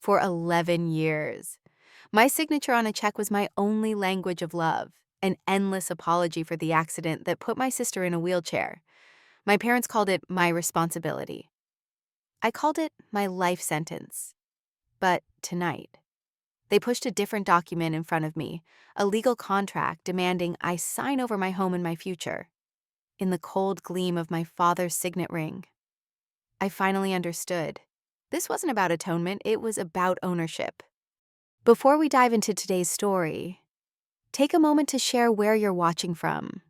for 11 years. My signature on a check was my only language of love, an endless apology for the accident that put my sister in a wheelchair. My parents called it my responsibility. I called it my life sentence. But tonight, they pushed a different document in front of me, a legal contract demanding I sign over my home and my future. In the cold gleam of my father's signet ring, I finally understood. This wasn't about atonement, it was about ownership. Before we dive into today's story, take a moment to share where you're watching from.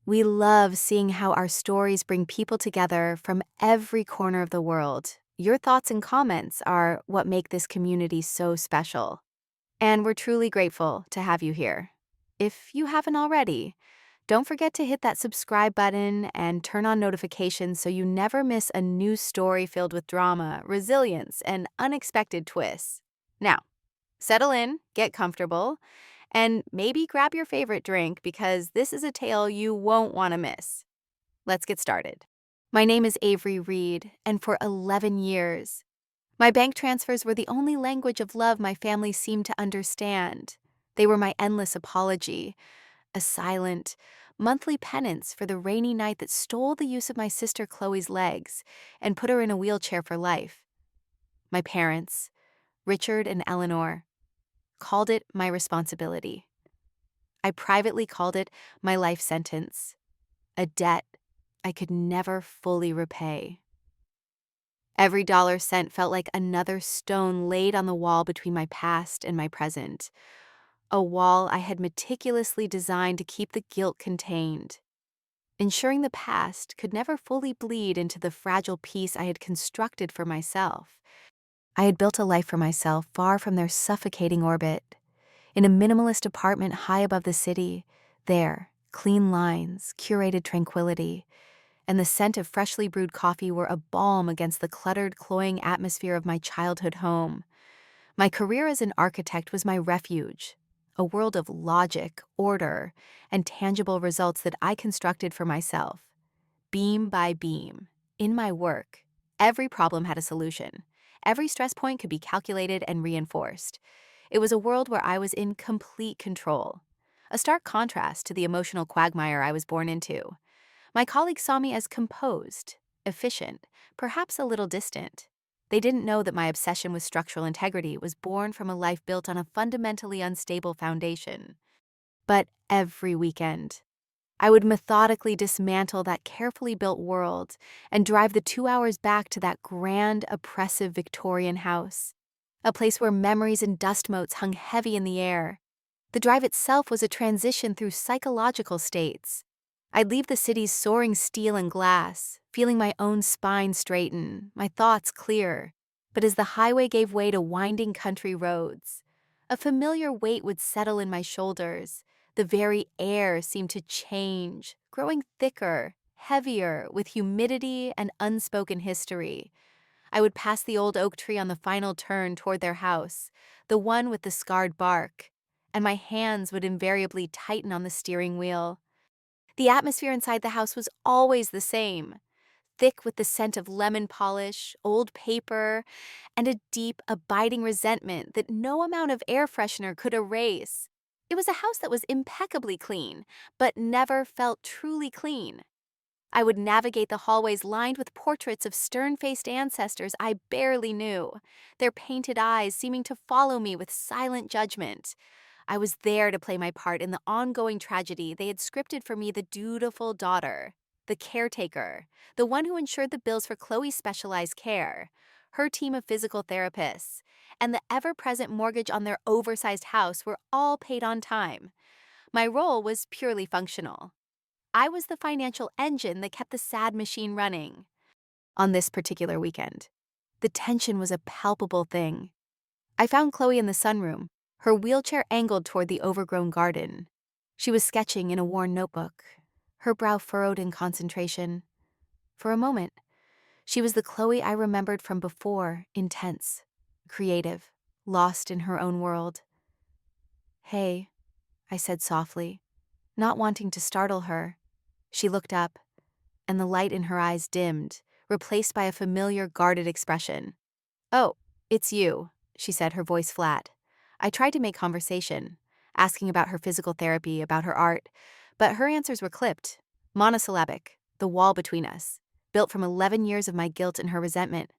We love seeing how our stories bring people together from every corner of the world. Your thoughts and comments are what make this community so special. And we're truly grateful to have you here. If you haven't already, don't forget to hit that subscribe button and turn on notifications so you never miss a new story filled with drama, resilience, and unexpected twists. Now, settle in, get comfortable, and maybe grab your favorite drink because this is a tale you won't want to miss. Let's get started. My name is Avery Reed, and for 11 years, my bank transfers were the only language of love my family seemed to understand. They were my endless apology, a silent, monthly penance for the rainy night that stole the use of my sister Chloe's legs and put her in a wheelchair for life. My parents, Richard and Eleanor, called it my responsibility. I privately called it my life sentence, a debt I could never fully repay. Every dollar cent felt like another stone laid on the wall between my past and my present, a wall I had meticulously designed to keep the guilt contained, ensuring the past could never fully bleed into the fragile peace I had constructed for myself. I had built a life for myself far from their suffocating orbit. In a minimalist apartment high above the city, there, clean lines, curated tranquility, and the scent of freshly brewed coffee were a balm against the cluttered, cloying atmosphere of my childhood home. My career as an architect was my refuge, a world of logic, order, and tangible results that I constructed for myself. Beam by beam, in my work, every problem had a solution. Every stress point could be calculated and reinforced. It was a world where I was in complete control, a stark contrast to the emotional quagmire I was born into. My colleagues saw me as composed, efficient, perhaps a little distant. They didn't know that my obsession with structural integrity was born from a life built on a fundamentally unstable foundation. But every weekend, I would methodically dismantle that carefully built world and drive the 2 hours back to that grand, oppressive Victorian house, a place where memories and dust motes hung heavy in the air. The drive itself was a transition through psychological states. I'd leave the city's soaring steel and glass, feeling my own spine straighten, my thoughts clear. But as the highway gave way to winding country roads, a familiar weight would settle in my shoulders. The very air seemed to change, growing thicker, heavier, with humidity and unspoken history. I would pass the old oak tree on the final turn toward their house, the one with the scarred bark, and my hands would invariably tighten on the steering wheel. The atmosphere inside the house was always the same, thick with the scent of lemon polish, old paper, and a deep, abiding resentment that no amount of air freshener could erase. It was a house that was impeccably clean, but never felt truly clean. I would navigate the hallways lined with portraits of stern-faced ancestors I barely knew, their painted eyes seeming to follow me with silent judgment. I was there to play my part in the ongoing tragedy they had scripted for me, the dutiful daughter, the caretaker, the one who ensured the bills for Chloe's specialized care, her team of physical therapists, and the ever-present mortgage on their oversized house were all paid on time. My role was purely functional. I was the financial engine that kept the sad machine running. On this particular weekend, the tension was a palpable thing. I found Chloe in the sunroom, her wheelchair angled toward the overgrown garden. She was sketching in a worn notebook, her brow furrowed in concentration. For a moment, she was the Chloe I remembered from before, intense, creative, lost in her own world. "Hey," I said softly, not wanting to startle her. She looked up, and the light in her eyes dimmed, replaced by a familiar, guarded expression. "Oh, it's you," she said, her voice flat. I tried to make conversation, asking about her physical therapy, about her art, but her answers were clipped, monosyllabic. The wall between us, built from 11 years of my guilt and her resentment,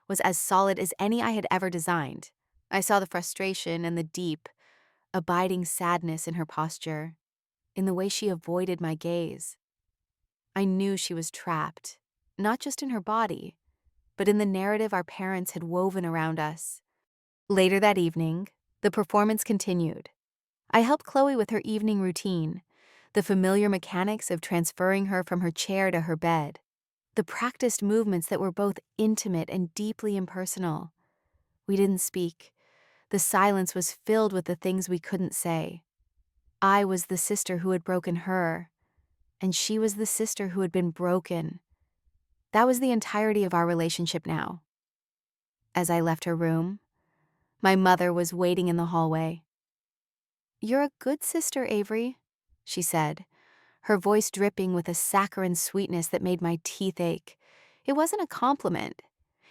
was as solid as any I had ever designed. I saw the frustration and the deep, abiding sadness in her posture, in the way she avoided my gaze. I knew she was trapped, not just in her body, but in the narrative our parents had woven around us. Later that evening, the performance continued. I helped Chloe with her evening routine, the familiar mechanics of transferring her from her chair to her bed, the practiced movements that were both intimate and deeply impersonal. We didn't speak. The silence was filled with the things we couldn't say. I was the sister who had broken her, and she was the sister who had been broken. That was the entirety of our relationship now. As I left her room, my mother was waiting in the hallway. "You're a good sister, Avery," she said, her voice dripping with a saccharine sweetness that made my teeth ache. It wasn't a compliment.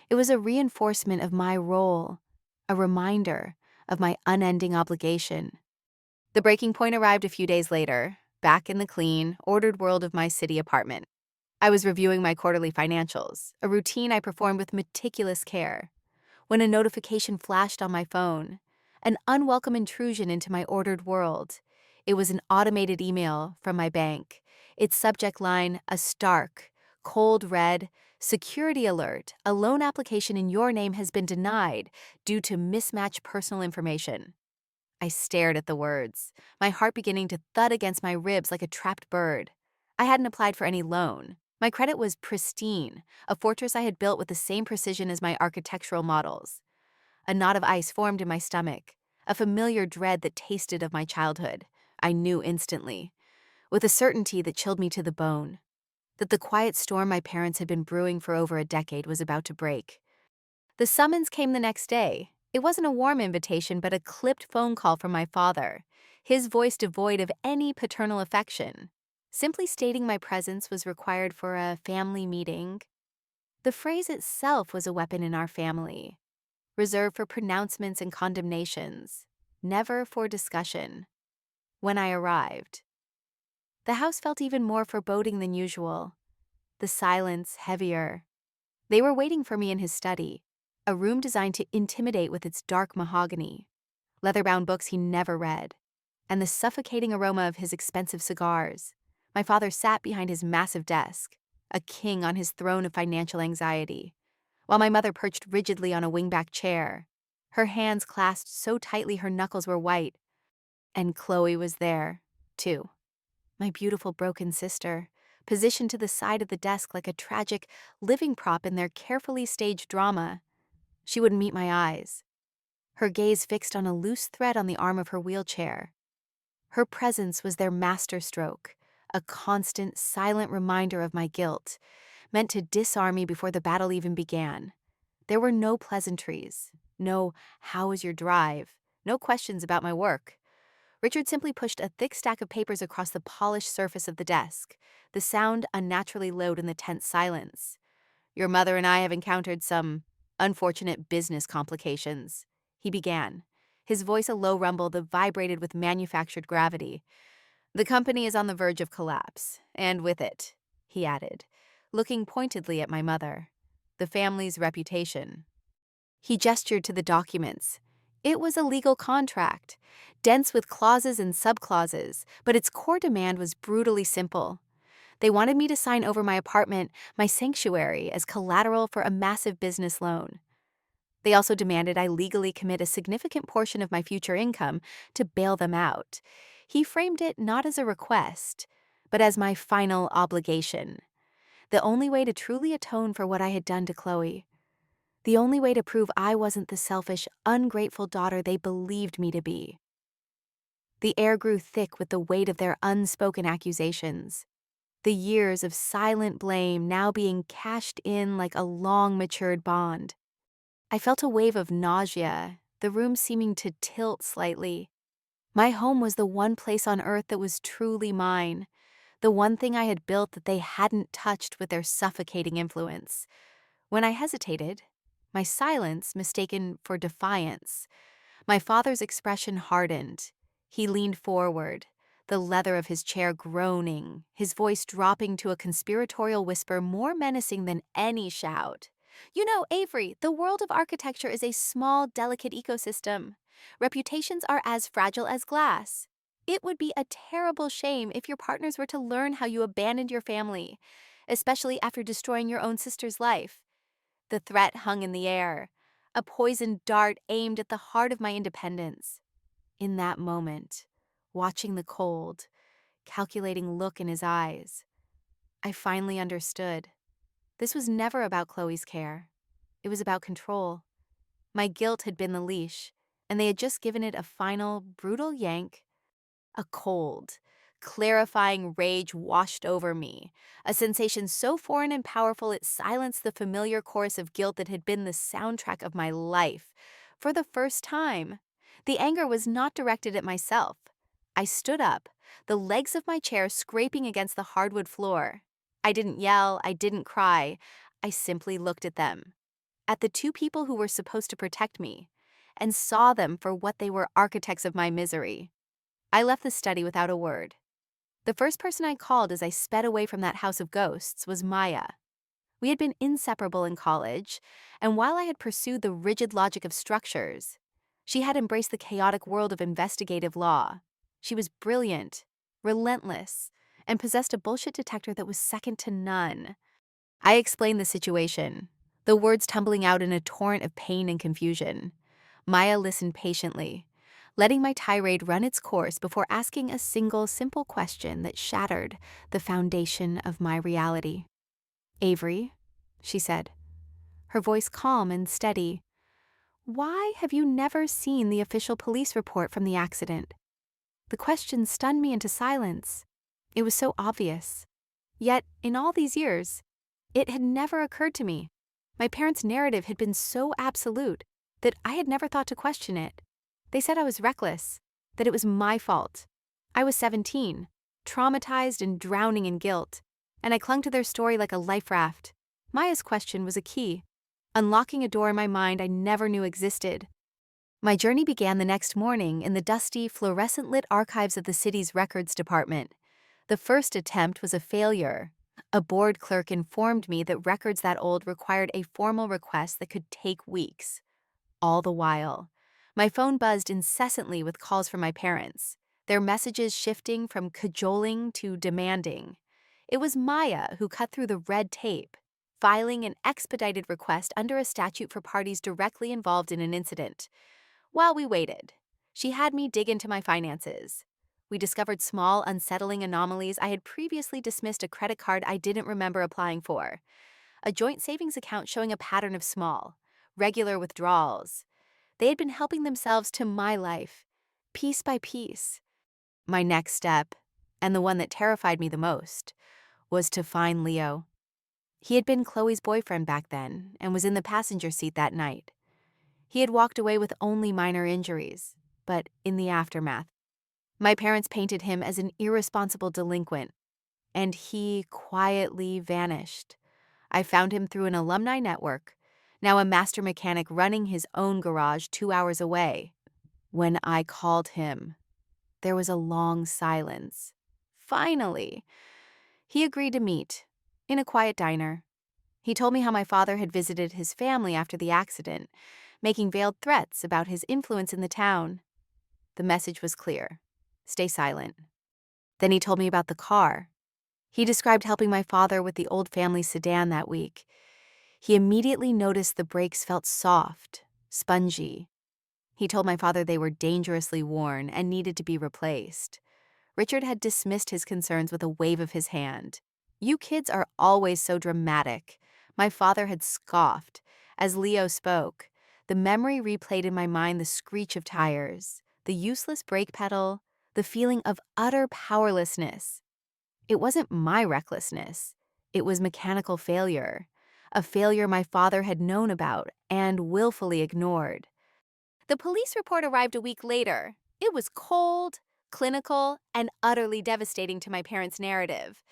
It was a reinforcement of my role, a reminder of my unending obligation. The breaking point arrived a few days later, back in the clean, ordered world of my city apartment. I was reviewing my quarterly financials, a routine I performed with meticulous care, when a notification flashed on my phone, an unwelcome intrusion into my ordered world. It was an automated email from my bank, its subject line a stark, cold red, "Security alert, a loan application in your name has been denied due to mismatched personal information." I stared at the words, my heart beginning to thud against my ribs like a trapped bird. I hadn't applied for any loan. My credit was pristine, a fortress I had built with the same precision as my architectural models. A knot of ice formed in my stomach, a familiar dread that tasted of my childhood. I knew instantly, with a certainty that chilled me to the bone, that the quiet storm my parents had been brewing for over a decade was about to break. The summons came the next day. It wasn't a warm invitation, but a clipped phone call from my father, his voice devoid of any paternal affection. Simply stating my presence was required for a family meeting. The phrase itself was a weapon in our family, reserved for pronouncements and condemnations, never for discussion. When I arrived, the house felt even more foreboding than usual, the silence heavier. They were waiting for me in his study, a room designed to intimidate with its dark mahogany, leather-bound books he never read, and the suffocating aroma of his expensive cigars. My father sat behind his massive desk, a king on his throne of financial anxiety, while my mother perched rigidly on a wingback chair, her hands clasped so tightly her knuckles were white. And Chloe was there, too, my beautiful broken sister, positioned to the side of the desk like a tragic living prop in their carefully staged drama. She wouldn't meet my eyes, her gaze fixed on a loose thread on the arm of her wheelchair. Her presence was their masterstroke, a constant, silent reminder of my guilt, meant to disarm me before the battle even began. There were no pleasantries, no "how was your drive?" no questions about my work. Richard simply pushed a thick stack of papers across the polished surface of the desk, the sound unnaturally low in the tense silence. "Your mother and I have encountered some unfortunate business complications," he began, his voice a low rumble that vibrated with manufactured gravity. "The company is on the verge of collapse, and with it," he added, looking pointedly at my mother, "the family's reputation." He gestured to the documents. It was a legal contract, dense with clauses and subclauses, but its core demand was brutally simple. They wanted me to sign over my apartment, my sanctuary, as collateral for a massive business loan. They also demanded I legally commit a significant portion of my future income to bail them out. He framed it not as a request, but as my final obligation. The only way to truly atone for what I had done to Chloe. The only way to prove I wasn't the selfish, ungrateful daughter they believed me to be. The air grew thick with the weight of their unspoken accusations. The years of silent blame now being cashed in like a long-matured bond. I felt a wave of nausea, the room seeming to tilt slightly. My home was the one place on earth that was truly mine, the one thing I had built that they hadn't touched with their suffocating influence. When I hesitated, my silence mistaken for defiance. My father's expression hardened. He leaned forward, the leather of his chair groaning, his voice dropping to a conspiratorial whisper more menacing than any shout. You know, Avery, the world of architecture is a small, delicate ecosystem. Reputations are as fragile as glass. It would be a terrible shame if your partners were to learn how you abandoned your family, especially after destroying your own sister's life. The threat hung in the air, a poisoned dart aimed at the heart of my independence. In that moment, watching the cold, calculating look in his eyes, I finally understood. This was never about Chloe's care. It was about control. My guilt had been the leash, and they had just given it a final, brutal yank. A cold, clarifying rage washed over me, a sensation so foreign and powerful it silenced the familiar chorus of guilt that had been the soundtrack of my life. For the first time, the anger was not directed at myself. I stood up, the legs of my chair scraping against the hardwood floor. I didn't yell, I didn't cry. I simply looked at them, at the two people who were supposed to protect me, and saw them for what they were, architects of my misery. I left the study without a word. The first person I called as I sped away from that house of ghosts was Maya. We had been inseparable in college, and while I had pursued the rigid logic of structures, she had embraced the chaotic world of investigative law. She was brilliant, relentless, and possessed a bullshit detector that was second to none. I explained the situation, the words tumbling out in a torrent of pain and confusion. Maya listened patiently, letting my tirade run its course before asking a single simple question that shattered the foundation of my reality. "Avery," she said, her voice calm and steady, "why have you never seen the official police report from the accident?" The question stunned me into silence. It was so obvious. Yet, in all these years, it had never occurred to me. My parents' narrative had been so absolute that I had never thought to question it. They said I was reckless, that it was my fault. I was 17, traumatized and drowning in guilt, and I clung to their story like a life raft. Maya's question was a key, unlocking a door in my mind I never knew existed. My journey began the next morning in the dusty, fluorescent-lit archives of the city's records department. The first attempt was a failure. A board clerk informed me that records that old required a formal request that could take weeks. All the while, my phone buzzed incessantly with calls from my parents, their messages shifting from cajoling to demanding. It was Maya who cut through the red tape, filing an expedited request under a statute for parties directly involved in an incident. While we waited, she had me dig into my finances. We discovered small, unsettling anomalies. I had previously dismissed a credit card I didn't remember applying for, a joint savings account showing a pattern of small, regular withdrawals. They had been helping themselves to my life, piece by piece. My next step, and the one that terrified me the most, was to find Leo. He had been Chloe's boyfriend back then and was in the passenger seat that night. He had walked away with only minor injuries, but in the aftermath, my parents painted him as an irresponsible delinquent, and he quietly vanished. I found him through an alumni network, now a master mechanic running his own garage 2 hours away. When I called him, there was a long silence. Finally, he agreed to meet in a quiet diner. He told me how my father had visited his family after the accident, making veiled threats about his influence in the town. The message was clear: stay silent. Then he told me about the car. He described helping my father with the old family sedan that week. He immediately noticed the brakes felt soft, spongy. He told my father they were dangerously worn and needed to be replaced. Richard had dismissed his concerns with a wave of his hand. "You kids are always so dramatic," my father had scoffed. As Leo spoke, the memory replayed in my mind the screech of tires, the useless brake pedal, the feeling of utter powerlessness. It wasn't my recklessness. It was mechanical failure, a failure my father had known about and willfully ignored. The police report arrived a week later. It was cold, clinical, and utterly devastating to my parents' narrative.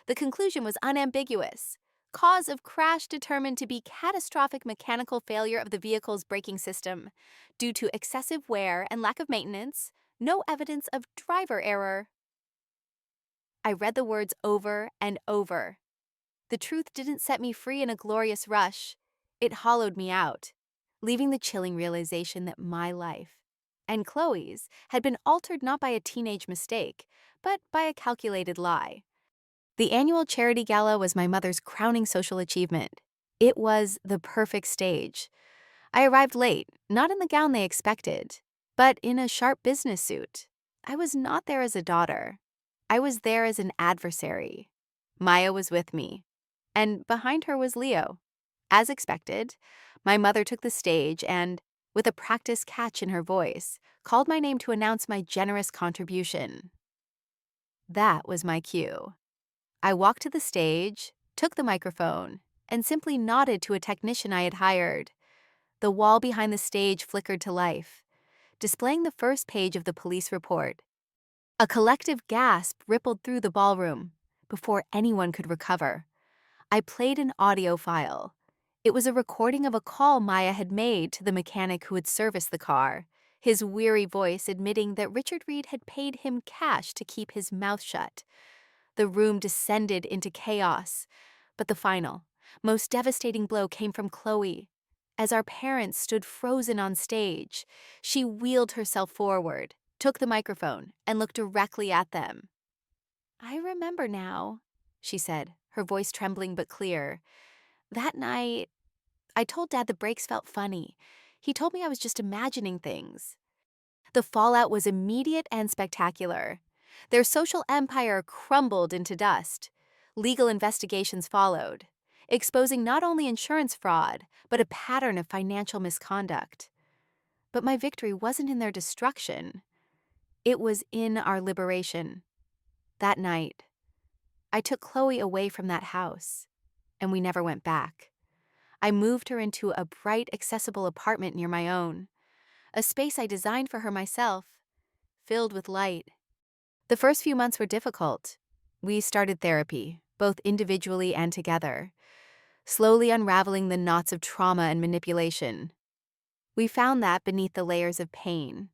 The conclusion was unambiguous. Cause of crash determined to be catastrophic mechanical failure of the vehicle's braking system. Due to excessive wear and lack of maintenance, no evidence of driver error. I read the words over and over. The truth didn't set me free in a glorious rush. It hollowed me out, leaving the chilling realization that my life, and Chloe's, had been altered not by a teenage mistake, but by a calculated lie. The annual charity gala was my mother's crowning social achievement. It was the perfect stage. I arrived late, not in the gown they expected, but in a sharp business suit. I was not there as a daughter. I was there as an adversary. Maya was with me, and behind her was Leo. As expected, my mother took the stage and, with a practiced catch in her voice, called my name to announce my generous contribution. That was my cue. I walked to the stage, took the microphone, and simply nodded to a technician I had hired. The wall behind the stage flickered to life, displaying the first page of the police report. A collective gasp rippled through the ballroom. Before anyone could recover, I played an audio file. It was a recording of a call Maya had made to the mechanic who had serviced the car, his weary voice admitting that Richard Reed had paid him cash to keep his mouth shut. The room descended into chaos, but the final, most devastating blow came from Chloe. As our parents stood frozen on stage, she wheeled herself forward, took the microphone, and looked directly at them. "I remember now," she said, her voice trembling but clear. "That night, I told Dad the breaks felt funny. He told me I was just imagining things." The fallout was immediate and spectacular. Their social empire crumbled into dust. Legal investigations followed, exposing not only insurance fraud, but a pattern of financial misconduct. But my victory wasn't in their destruction. It was in our liberation. That night, I took Chloe away from that house, and we never went back. I moved her into a bright, accessible apartment near my own, a space I designed for her myself, filled with light. The first few months were difficult. We started therapy, both individually and together, slowly unraveling the knots of trauma and manipulation. We found that beneath the layers of pain,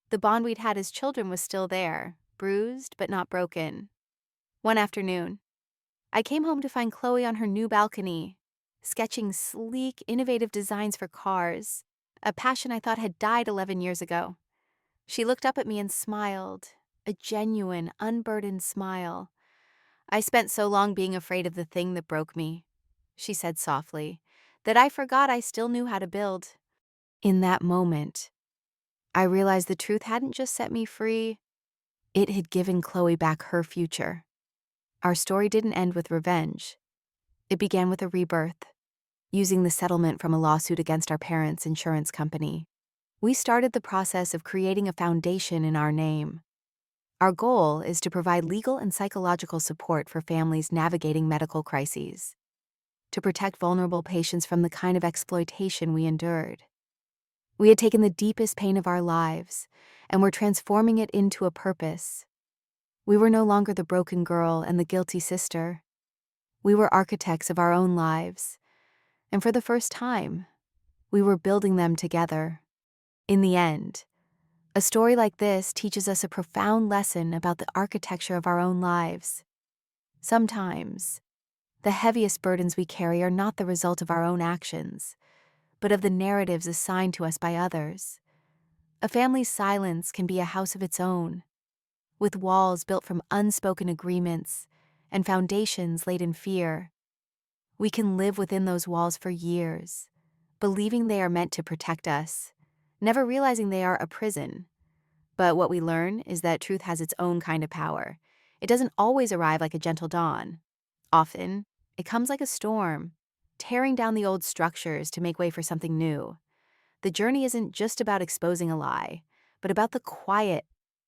the bond we'd had as children was still there, bruised but not broken. One afternoon, I came home to find Chloe on her new balcony, sketching sleek, innovative designs for cars, a passion I thought had died 11 years ago. She looked up at me and smiled, a genuine, unburdened smile. "I spent so long being afraid of the thing that broke me," she said softly, "that I forgot I still knew how to build." In that moment, I realized the truth hadn't just set me free, it had given Chloe back her future. Our story didn't end with revenge. It began with a rebirth, using the settlement from a lawsuit against our parents' insurance company. We started the process of creating a foundation in our name. Our goal is to provide legal and psychological support for families navigating medical crises, to protect vulnerable patients from the kind of exploitation we endured. We had taken the deepest pain of our lives, and were transforming it into a purpose. We were no longer the broken girl and the guilty sister. We were architects of our own lives, and for the first time, we were building them together. In the end, a story like this teaches us a profound lesson about the architecture of our own lives. Sometimes, the heaviest burdens we carry are not the result of our own actions, but of the narratives assigned to us by others. A family's silence can be a house of its own, with walls built from unspoken agreements and foundations laid in fear. We can live within those walls for years, believing they are meant to protect us, never realizing they are a prison. But what we learn is that truth has its own kind of power. It doesn't always arrive like a gentle dawn. Often, it comes like a storm, tearing down the old structures to make way for something new. The journey isn't just about exposing a lie, but about the quiet,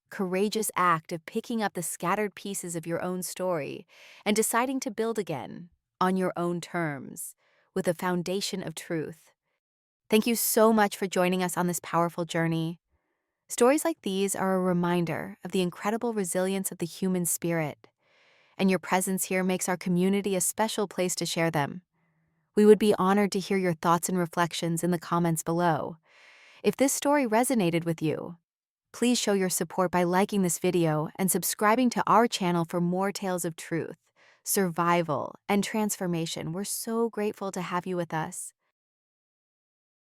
courageous act of picking up the scattered pieces of your own story and deciding to build again, on your own terms, with a foundation of truth. Thank you so much for joining us on this powerful journey. Stories like these are a reminder of the incredible resilience of the human spirit, and your presence here makes our community a special place to share them. We would be honored to hear your thoughts and reflections in the comments below. If this story resonated with you, please show your support by liking this video and subscribing to our channel for more tales of truth, survival, and transformation. We're so grateful to have you with us.